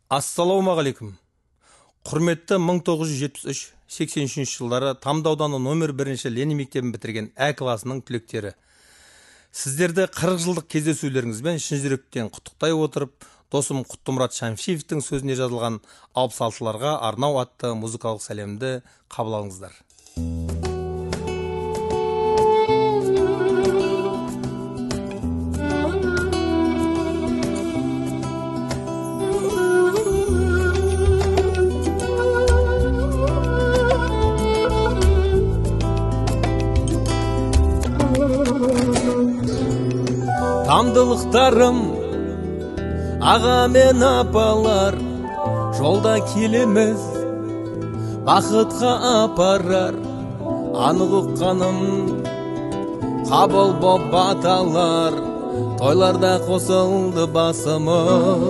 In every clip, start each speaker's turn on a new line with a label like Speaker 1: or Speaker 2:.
Speaker 1: Ассалаумағалейкум. Құрметті 1973-83 жылдары Тамдауданы номер 1 Ленин мектебін бітірген Ә класының түлектері. Сіздерді 40 жылдық кездесулеріңізбен шын жүректен құттықтай отырып, досым Құттымұрат Шамшиевтің сөзіне жазылған 66-ларға арнау атты музыкалық сәлемді қабыл алыңыздар. Тамдылықтарым, аға мен апалар, жолда келеміз, бақытқа апарар. Анық ұққаным, қабыл боп баталар, тойларда қосылды басымыз.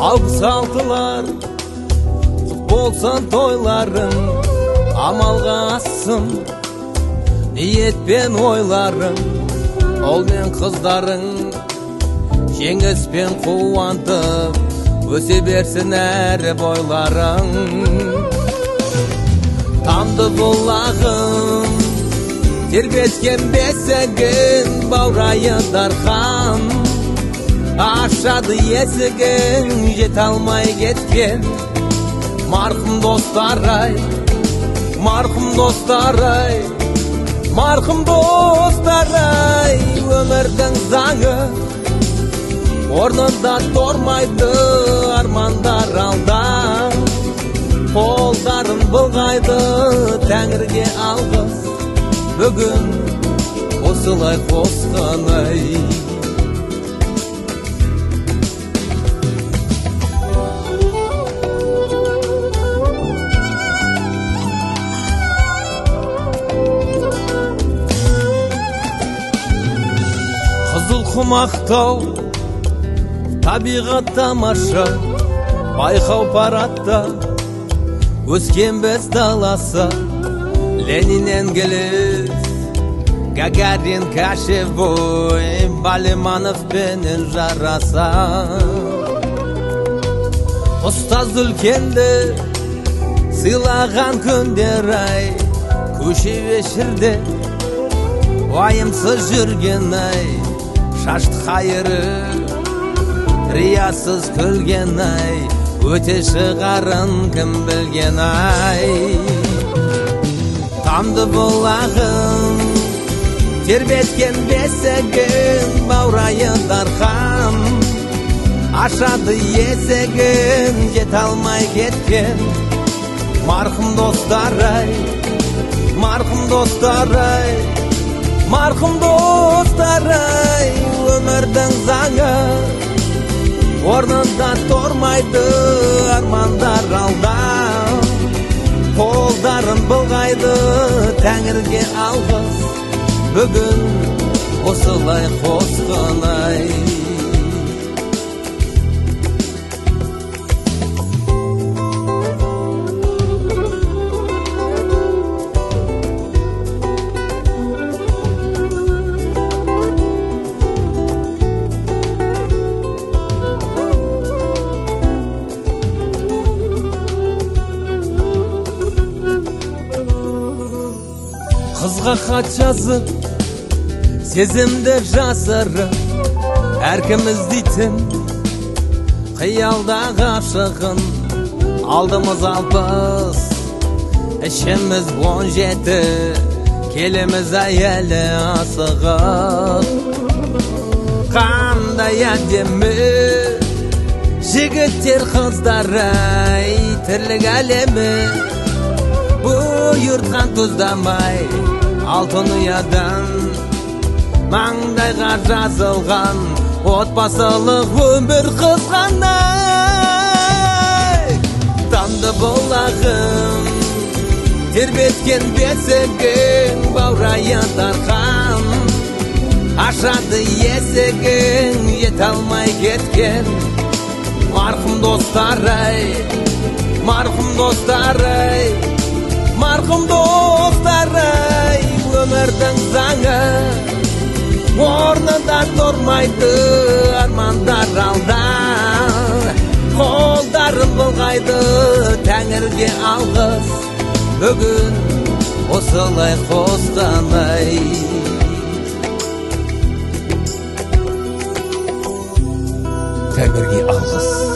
Speaker 1: Алпыс алтылар, құт болсын тойларың, амалға ассым, ниетпен ойларың. Ол мен қыздарың жеңіспен қуантып, өсе берсін әрі бойларың. Тамды бұлағым, тербеткен бесігін, баурайы дархан. Ашады есігін, жет алмай кеткен. Марқым достар-ай, марқым достар-ай, марқым достар-ай, өмірдің заңы орнында тұрмайды, армандар алда. Қолдарын былғайды, Тәңірге алғыс, бүгін осылай қосқан-ай. Құмақтау, табиғат тамаша, байқау паратта, өскен біз даласы. Ленин Энгелис, Гагарин, Кашевой, Балиманов пенен жараса. Ұстаз үлкенді сыйлаған күндер-ай, көше вешірде уайымсыз жүрген-ай. Шашты қайыры, риясыз күлген-ай, өте шығарын кім білген-ай. Тамды бұлағым, тербеткен бесігін, баурайы дархан. Ашады есігін, жет алмай кеткен. Марқым достар-ай, марқым достар-ай, марқым достар-ай, өмірдің заңы орнында тұрмайды, армандар алда. Қолдарын былғайды, Тәңірге алғыс, бүгін осылай қосқан-ай. Қызға хат жазып, сезімді жасырып, әркім іздейтін қиялдағы ғашығын. Алдымыз 60, ішіміз 17, келеміз әйелі асығып. Қандай әдемі жігіттер қыздар-ай, тірлік әлемі бұйыртқан тұздамай. Алтын ұядан маңдайға жазылған, отбасылық өмір қызғандай. Тамды бұлағым, тербеткен бесігін, баурайы дархан. Ашады есігін, жет алмай кеткен. Марқым достар-ай, марқым достар-ай, марқым достар-ай, өмірдің заңы орнында тұрмайды, армандар алда.
Speaker 2: Тәңірге алғыс, бүгін осылай қосқаны-ай. Тәңірге алғыс.